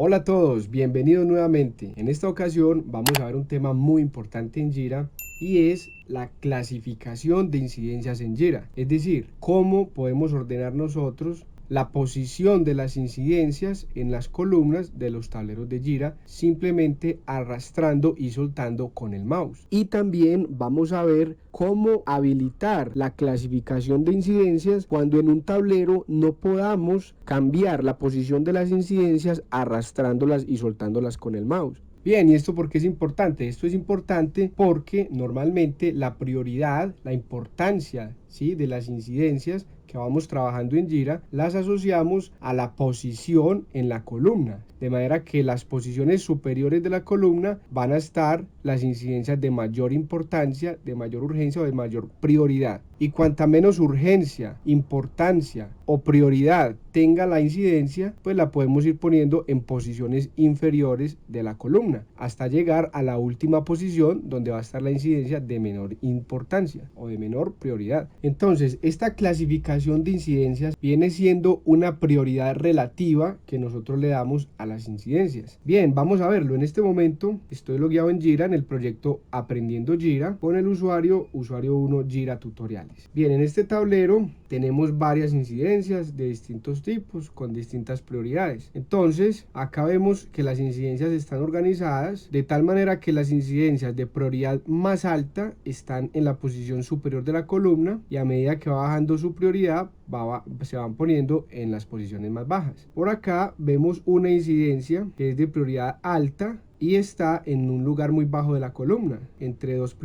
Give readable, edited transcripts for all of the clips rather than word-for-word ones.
Hola a todos, bienvenidos nuevamente. En esta ocasión vamos a ver un tema muy importante en Jira y es la clasificación de incidencias en Jira. Es decir, cómo podemos ordenar nosotros la posición de las incidencias en las columnas de los tableros de Jira simplemente arrastrando y soltando con el mouse. Y también vamos a ver cómo habilitar la clasificación de incidencias cuando en un tablero no podamos cambiar la posición de las incidencias arrastrándolas y soltándolas con el mouse. Bien, ¿y esto por qué es importante? Esto es importante porque normalmente la prioridad, la importancia, ¿sí?, de las incidencias que vamos trabajando en Jira, las asociamos a la posición en la columna. De manera que las posiciones superiores de la columna van a estar las incidencias de mayor importancia, de mayor urgencia o de mayor prioridad. Y cuanta menos urgencia, importancia o prioridad tenga la incidencia, pues la podemos ir poniendo en posiciones inferiores de la columna hasta llegar a la última posición donde va a estar la incidencia de menor importancia o de menor prioridad. Entonces, esta clasificación de incidencias viene siendo una prioridad relativa que nosotros le damos a las incidencias. Bien, vamos a verlo. En este momento estoy logueado en Jira en el proyecto Aprendiendo Jira con el usuario 1 Jira Tutoriales. Bien, en este tablero tenemos varias incidencias de distintos tipos con distintas prioridades. Entonces, acá vemos que las incidencias están organizadas de tal manera que las incidencias de prioridad más alta están en la posición superior de la columna y a medida que va bajando su prioridad se van poniendo en las posiciones más bajas. Por acá vemos una incidencia que es de prioridad alta y está en un lugar muy bajo de la columna, entre dos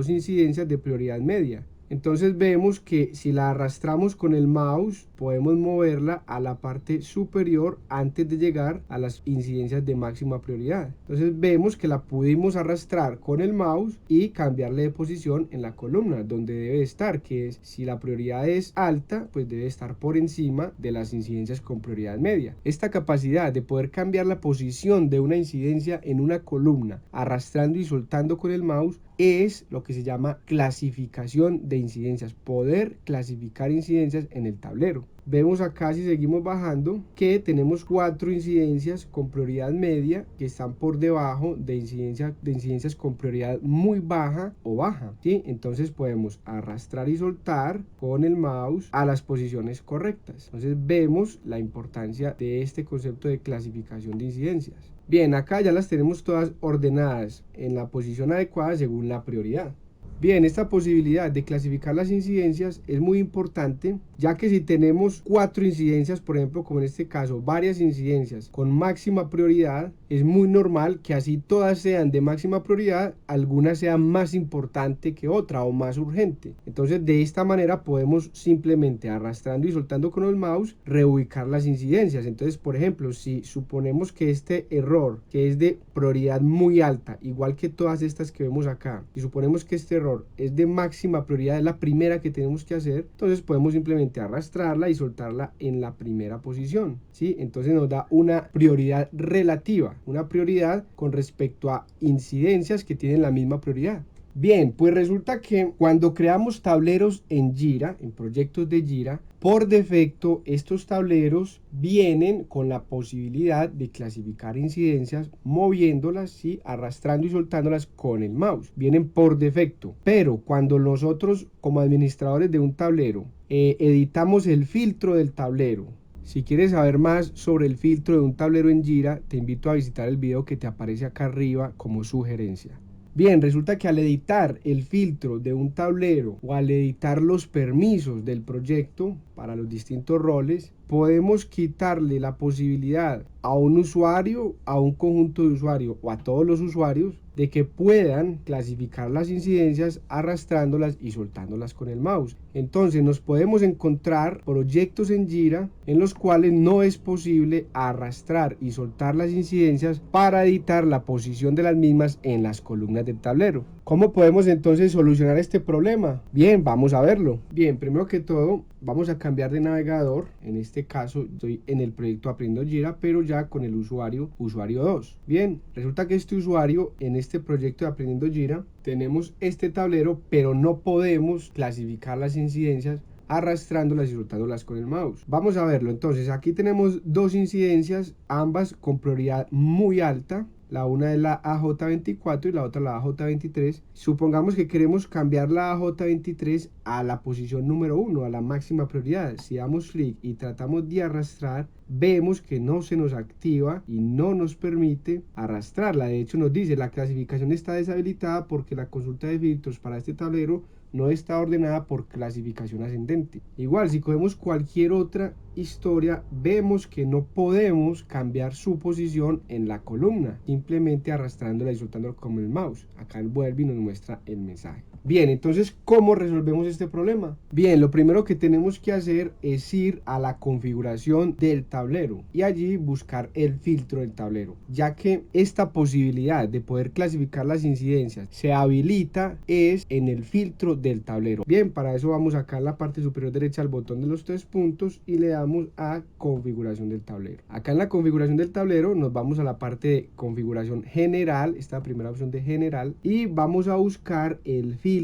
incidencias de prioridad media. Entonces vemos que si la arrastramos con el mouse podemos moverla a la parte superior antes de llegar a las incidencias de máxima prioridad. Entonces vemos que la pudimos arrastrar con el mouse y cambiarle de posición en la columna donde debe estar, que es, si la prioridad es alta, pues debe estar por encima de las incidencias con prioridad media. Esta capacidad de poder cambiar la posición de una incidencia en una columna arrastrando y soltando con el mouse es lo que se llama clasificación de incidencias, poder clasificar incidencias en el tablero. Vemos acá, si seguimos bajando, que tenemos 4 incidencias con prioridad media que están por debajo de incidencias con prioridad muy baja o baja, ¿sí? Entonces podemos arrastrar y soltar con el mouse a las posiciones correctas. Entonces vemos la importancia de este concepto de clasificación de incidencias. Bien, acá ya las tenemos todas ordenadas en la posición adecuada según la prioridad. Bien, esta posibilidad de clasificar las incidencias es muy importante, ya que si tenemos 4 incidencias, por ejemplo, como en este caso, varias incidencias con máxima prioridad, es muy normal que así todas sean de máxima prioridad, alguna sea más importante que otra o más urgente. Entonces, de esta manera podemos simplemente arrastrando y soltando con el mouse, reubicar las incidencias. Entonces, por ejemplo, si suponemos que este error, que es de prioridad muy alta, igual que todas estas que vemos acá, y suponemos que este error es de máxima prioridad, es la primera que tenemos que hacer, entonces podemos simplemente arrastrarla y soltarla en la primera posición, ¿sí? Entonces nos da una prioridad relativa, una prioridad con respecto a incidencias que tienen la misma prioridad. Bien, pues resulta que cuando creamos tableros en Jira, en proyectos de Jira, por defecto estos tableros vienen con la posibilidad de clasificar incidencias moviéndolas, ¿sí?, arrastrando y soltándolas con el mouse. Vienen por defecto, pero cuando nosotros como administradores de un tablero editamos el filtro del tablero. Si quieres saber más sobre el filtro de un tablero en Jira, te invito a visitar el video que te aparece acá arriba como sugerencia. Bien, resulta que al editar el filtro de un tablero o al editar los permisos del proyecto para los distintos roles, podemos quitarle la posibilidad a un usuario, a un conjunto de usuarios o a todos los usuarios de que puedan clasificar las incidencias arrastrándolas y soltándolas con el mouse. Entonces nos podemos encontrar proyectos en Jira en los cuales no es posible arrastrar y soltar las incidencias para editar la posición de las mismas en las columnas del tablero. ¿Cómo podemos entonces solucionar este problema? Bien, vamos a verlo. Bien, primero que todo vamos a cambiar de navegador. En este caso estoy en el proyecto Aprendiendo Jira, pero ya con el usuario 2. Bien, resulta que este usuario en este proyecto de Aprendiendo Jira tenemos este tablero, pero no podemos clasificar las incidencias arrastrándolas y soltándolas con el mouse. Vamos a verlo. Entonces aquí tenemos dos incidencias, ambas con prioridad muy alta. La una es la AJ24 y la otra la AJ23. Supongamos que queremos cambiar la AJ23 a la posición número 1, a la máxima prioridad. Si damos clic y tratamos de arrastrar, vemos que no se nos activa y no nos permite arrastrarla. De hecho nos dice la clasificación está deshabilitada porque la consulta de filtros para este tablero no está ordenada por clasificación ascendente. Igual, si cogemos cualquier otra historia, vemos que no podemos cambiar su posición en la columna, simplemente arrastrándola y soltándola como el mouse. Acá vuelve y nos muestra el mensaje. Bien, entonces, ¿cómo resolvemos este problema? Bien, lo primero que tenemos que hacer es ir a la configuración del tablero y allí buscar el filtro del tablero, ya que esta posibilidad de poder clasificar las incidencias se habilita es en el filtro del tablero. Bien, para eso vamos acá en la parte superior derecha al botón de los 3 puntos y le damos a configuración del tablero. Acá en la configuración del tablero nos vamos a la parte de configuración general, esta primera opción de general, y vamos a buscar el filtro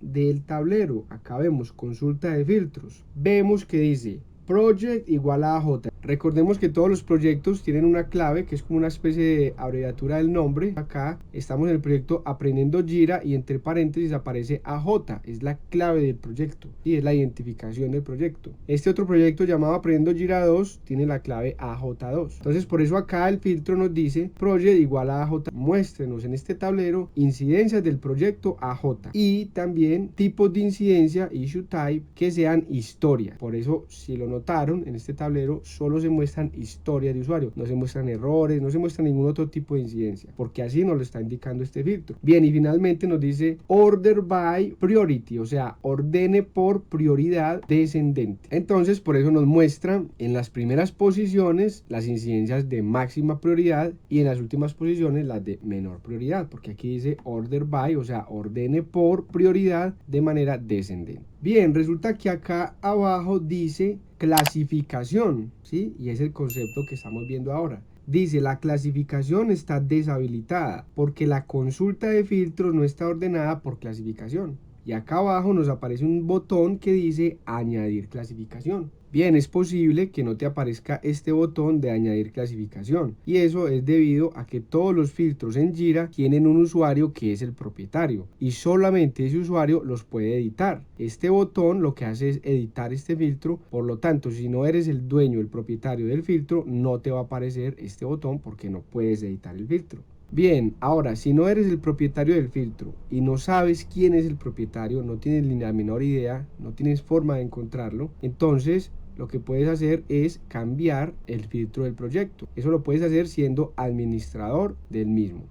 del tablero. Acá vemos consulta de filtros, vemos que dice Project igual a AJ. Recordemos que todos los proyectos tienen una clave que es como una especie de abreviatura del nombre. Acá estamos en el proyecto Aprendiendo Jira y entre paréntesis aparece AJ, es la clave del proyecto y es la identificación del proyecto. Este otro proyecto llamado Aprendiendo Jira 2 tiene la clave AJ2. Entonces por eso acá el filtro nos dice Project igual a AJ. Muéstrenos en este tablero incidencias del proyecto AJ y también tipos de incidencia, issue type, que sean historia. Por eso, si lo notaron, en este tablero solo se muestran historias de usuario, no se muestran errores, no se muestra ningún otro tipo de incidencia, porque así nos lo está indicando este filtro. Bien, y finalmente nos dice order by priority, o sea, ordene por prioridad descendente. Entonces, por eso nos muestra en las primeras posiciones las incidencias de máxima prioridad y en las últimas posiciones las de menor prioridad, porque aquí dice order by, o sea, ordene por prioridad de manera descendente. Bien, resulta que acá abajo dice clasificación, ¿sí? Y es el concepto que estamos viendo ahora. Dice, la clasificación está deshabilitada porque la consulta de filtros no está ordenada por clasificación. Y acá abajo nos aparece un botón que dice añadir clasificación. Bien, es posible que no te aparezca este botón de añadir clasificación y eso es debido a que todos los filtros en Jira tienen un usuario que es el propietario y solamente ese usuario los puede editar. Este botón lo que hace es editar este filtro, por lo tanto si no eres el dueño, el propietario del filtro, no te va a aparecer este botón porque no puedes editar el filtro. Bien, ahora, si no eres el propietario del filtro y no sabes quién es el propietario, no tienes ni la menor idea, no tienes forma de encontrarlo, entonces lo que puedes hacer es cambiar el filtro del proyecto. Eso lo puedes hacer siendo administrador del mismo.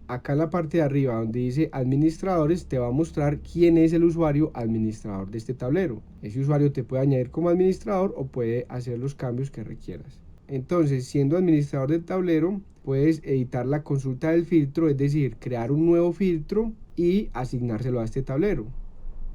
Acá en la parte de arriba donde dice administradores te va a mostrar quién es el usuario administrador de este tablero. Ese usuario te puede añadir como administrador o puede hacer los cambios que requieras. Entonces, siendo administrador del tablero, puedes editar la consulta del filtro, es decir, crear un nuevo filtro y asignárselo a este tablero.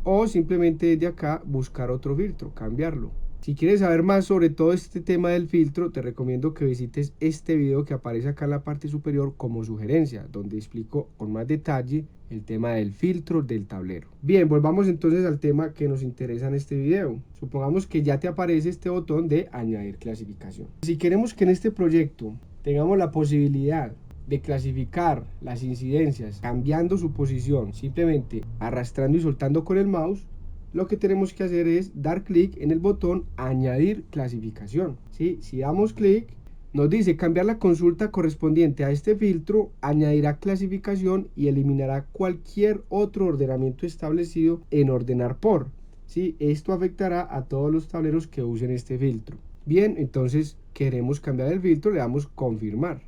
O simplemente desde acá buscar otro filtro, cambiarlo. Si quieres saber más sobre todo este tema del filtro, te recomiendo que visites este video que aparece acá en la parte superior como sugerencia, donde explico con más detalle el tema del filtro del tablero. Bien, volvamos entonces al tema que nos interesa en este video. Supongamos que ya te aparece este botón de añadir clasificación. Si queremos que en este proyecto tengamos la posibilidad de clasificar las incidencias cambiando su posición, simplemente arrastrando y soltando con el mouse, lo que tenemos que hacer es dar clic en el botón añadir clasificación, ¿sí? Si damos clic, nos dice cambiar la consulta correspondiente a este filtro, añadirá clasificación y eliminará cualquier otro ordenamiento establecido en ordenar por, ¿sí? Esto afectará a todos los tableros que usen este filtro. Bien, entonces queremos cambiar el filtro, le damos confirmar.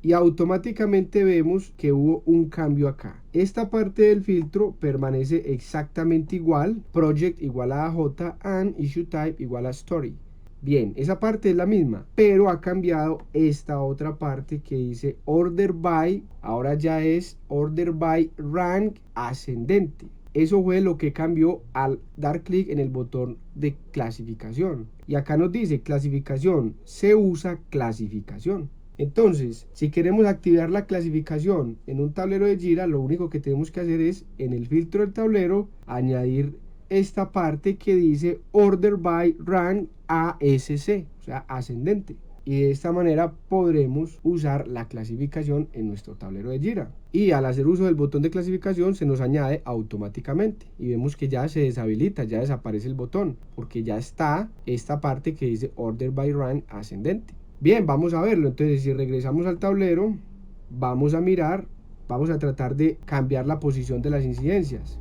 Y automáticamente vemos que hubo un cambio acá. Esta parte del filtro permanece exactamente igual, project igual a AJ and issue type igual a story. Bien, esa parte es la misma, pero ha cambiado esta otra parte que dice order by, ahora ya es order by rank ascendente. Eso fue lo que cambió al dar clic en el botón de clasificación. Y acá nos dice clasificación, se usa clasificación. Entonces, si queremos activar la clasificación en un tablero de Jira, lo único que tenemos que hacer es en el filtro del tablero añadir esta parte que dice Order by Rank ASC, o sea, ascendente. Y de esta manera podremos usar la clasificación en nuestro tablero de Jira. Y al hacer uso del botón de clasificación se nos añade automáticamente. Y vemos que ya se deshabilita, ya desaparece el botón, porque ya está esta parte que dice Order by Rank ascendente. Bien, vamos a verlo. Entonces, si regresamos al tablero, vamos a mirar, vamos a tratar de cambiar la posición de las incidencias.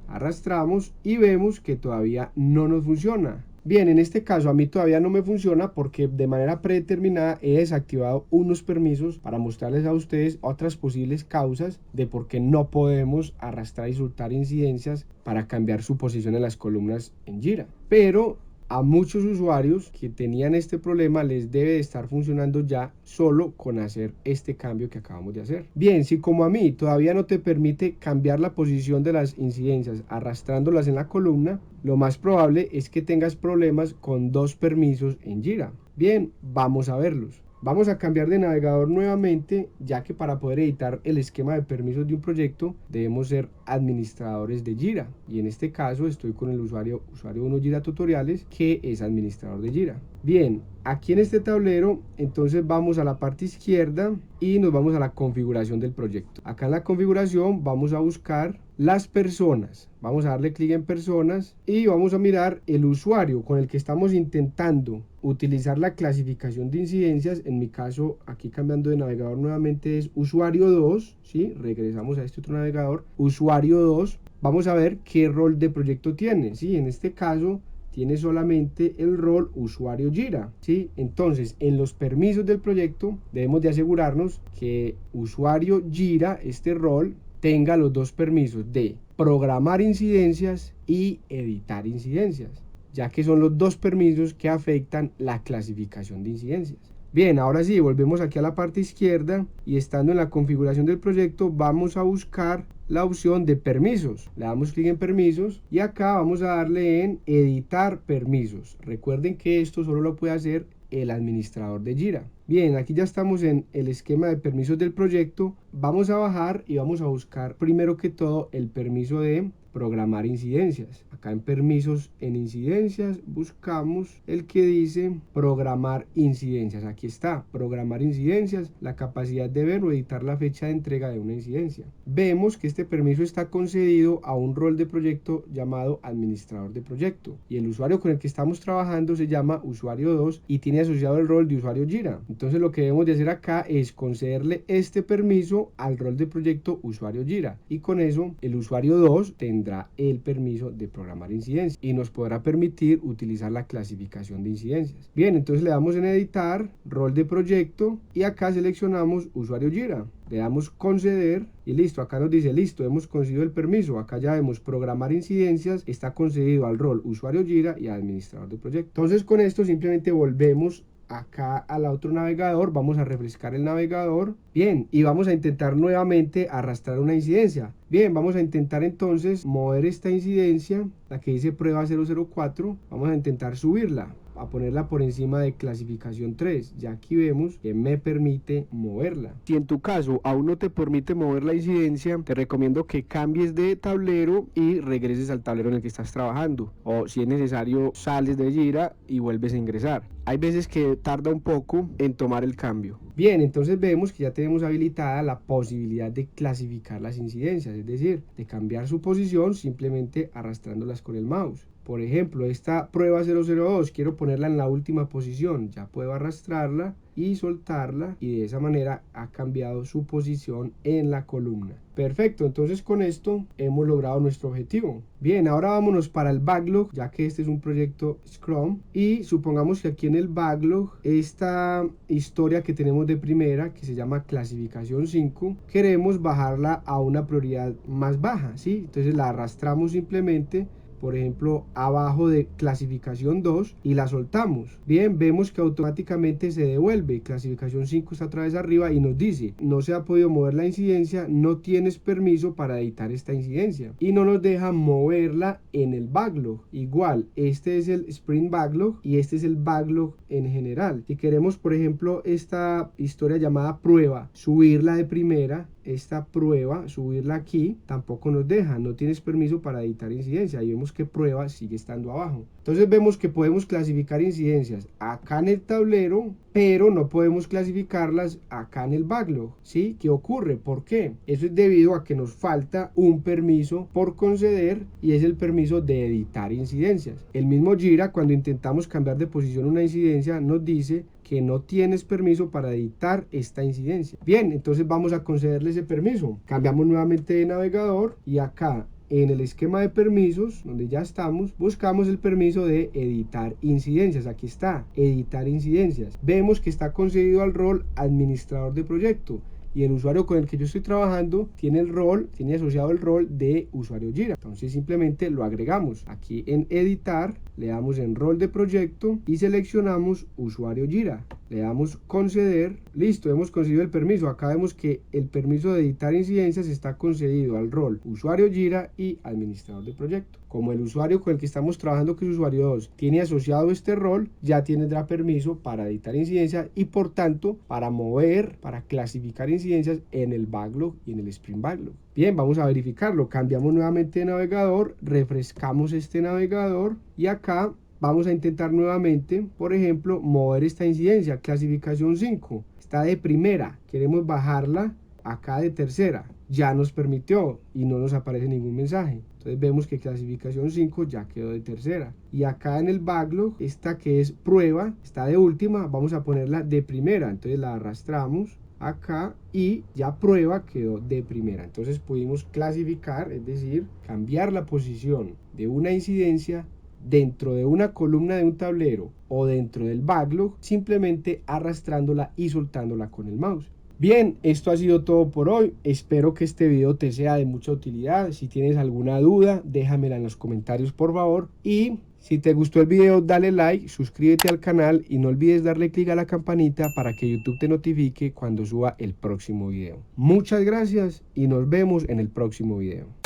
Arrastramos y vemos que todavía no nos funciona. Bien, en este caso a mí todavía no me funciona porque de manera predeterminada he desactivado unos permisos para mostrarles a ustedes otras posibles causas de por qué no podemos arrastrar y soltar incidencias para cambiar su posición en las columnas en Jira. Pero a muchos usuarios que tenían este problema les debe de estar funcionando ya solo con hacer este cambio que acabamos de hacer. Bien, si como a mí todavía no te permite cambiar la posición de las incidencias arrastrándolas en la columna, lo más probable es que tengas problemas con dos permisos en Jira. Bien, vamos a verlos. Vamos a cambiar de navegador nuevamente, ya que para poder editar el esquema de permisos de un proyecto debemos ser administradores de Jira. Y en este caso estoy con el usuario 1 Jira Tutoriales, que es administrador de Jira. Bien, aquí en este tablero entonces vamos a la parte izquierda y nos vamos a la configuración del proyecto. Acá en la configuración vamos a buscar las personas, vamos a darle clic en personas y vamos a mirar el usuario con el que estamos intentando utilizar la clasificación de incidencias. En mi caso, aquí cambiando de navegador nuevamente, es usuario 2, ¿sí? Regresamos a este otro navegador, usuario 2, vamos a ver qué rol de proyecto tiene, ¿sí? En este caso tiene solamente el rol usuario Jira, ¿sí? Entonces, en los permisos del proyecto debemos de asegurarnos que usuario Jira, este rol, tenga los dos permisos de programar incidencias y editar incidencias, ya que son los dos permisos que afectan la clasificación de incidencias. Bien, ahora sí, volvemos aquí a la parte izquierda y estando en la configuración del proyecto vamos a buscar la opción de permisos. Le damos clic en permisos y acá vamos a darle en editar permisos. Recuerden que esto solo lo puede hacer el administrador de Jira. Bien, aquí ya estamos en el esquema de permisos del proyecto. Vamos a bajar y vamos a buscar primero que todo el permiso de programar incidencias. Acá en permisos en incidencias buscamos el que dice programar incidencias. Aquí está, programar incidencias, la capacidad de ver o editar la fecha de entrega de una incidencia. Vemos que este permiso está concedido a un rol de proyecto llamado administrador de proyecto y el usuario con el que estamos trabajando se llama usuario 2 y tiene asociado el rol de usuario Jira. Entonces lo que debemos de hacer acá es concederle este permiso al rol de proyecto usuario Jira y con eso el usuario 2 tendrá el permiso de programar incidencias y nos podrá permitir utilizar la clasificación de incidencias. Bien, entonces le damos en editar, rol de proyecto y acá seleccionamos usuario Jira. Le damos conceder y listo, acá nos dice listo, hemos concedido el permiso. Acá ya vemos programar incidencias, está concedido al rol usuario Jira y administrador de proyecto. Entonces con esto simplemente volvemos acá al otro navegador, vamos a refrescar el navegador, bien, y vamos a intentar nuevamente arrastrar una incidencia. Bien, vamos a intentar entonces mover esta incidencia, la que dice prueba 004, vamos a intentar subirla, a ponerla por encima de clasificación 3, ya aquí vemos que me permite moverla. Si en tu caso aún no te permite mover la incidencia, te recomiendo que cambies de tablero y regreses al tablero en el que estás trabajando, o si es necesario sales de Jira y vuelves a ingresar. Hay veces que tarda un poco en tomar el cambio. Bien, entonces vemos que ya tenemos habilitada la posibilidad de clasificar las incidencias, es decir, de cambiar su posición simplemente arrastrándolas con el mouse. Por ejemplo, esta prueba 002, quiero ponerla en la última posición, ya puedo arrastrarla y soltarla y de esa manera ha cambiado su posición en la columna. Perfecto, entonces con esto hemos logrado nuestro objetivo. Bien, ahora vámonos para el backlog, ya que este es un proyecto Scrum y supongamos que aquí en el backlog, esta historia que tenemos de primera, que se llama clasificación 5, queremos bajarla a una prioridad más baja, ¿sí? Entonces la arrastramos simplemente, por ejemplo, abajo de clasificación 2 y la soltamos. Bien, vemos que automáticamente se devuelve. Clasificación 5 está otra vez arriba y nos dice, no se ha podido mover la incidencia, no tienes permiso para editar esta incidencia. Y no nos deja moverla en el backlog. Igual, este es el Sprint Backlog y este es el backlog en general. Si queremos, por ejemplo, esta historia llamada prueba, subirla de primera, esta prueba, subirla aquí, tampoco nos deja, no tienes permiso para editar incidencia. Y vemos que prueba sigue estando abajo. Entonces vemos que podemos clasificar incidencias acá en el tablero, pero no podemos clasificarlas acá en el backlog, ¿sí? ¿Qué ocurre? ¿Por qué? Eso es debido a que nos falta un permiso por conceder, y es el permiso de editar incidencias. El mismo Jira, cuando intentamos cambiar de posición una incidencia, nos dice que no tienes permiso para editar esta incidencia. Bien, entonces vamos a concederle ese permiso. Cambiamos nuevamente de navegador y acá en el esquema de permisos, donde ya estamos, buscamos el permiso de editar incidencias. Aquí está, editar incidencias. Vemos que está concedido al rol administrador de proyecto, y el usuario con el que yo estoy trabajando tiene asociado el rol de usuario Jira. Entonces simplemente lo agregamos aquí en editar, le damos en rol de proyecto y seleccionamos usuario Jira. Le damos conceder, listo, hemos concedido el permiso. Acá vemos que el permiso de editar incidencias está concedido al rol usuario Jira y administrador de proyecto. Como el usuario con el que estamos trabajando, que es usuario 2, tiene asociado este rol, ya tendrá permiso para editar incidencias y por tanto para mover, para clasificar incidencias en el backlog y en el sprint backlog. Bien, vamos a verificarlo. Cambiamos nuevamente de navegador, refrescamos este navegador y acá vamos a intentar nuevamente, por ejemplo, mover esta incidencia, clasificación 5. Está de primera, queremos bajarla acá de tercera. Ya nos permitió y no nos aparece ningún mensaje. Entonces vemos que clasificación 5 ya quedó de tercera. Y acá en el backlog, esta que es prueba, está de última, vamos a ponerla de primera. Entonces la arrastramos acá y ya prueba quedó de primera. Entonces pudimos clasificar, es decir, cambiar la posición de una incidencia dentro de una columna de un tablero o dentro del backlog, simplemente arrastrándola y soltándola con el mouse. Bien, esto ha sido todo por hoy. Espero que este video te sea de mucha utilidad. Si tienes alguna duda, déjamela en los comentarios, por favor. Y si te gustó el video, dale like, suscríbete al canal y no olvides darle clic a la campanita para que YouTube te notifique cuando suba el próximo video. Muchas gracias y nos vemos en el próximo video.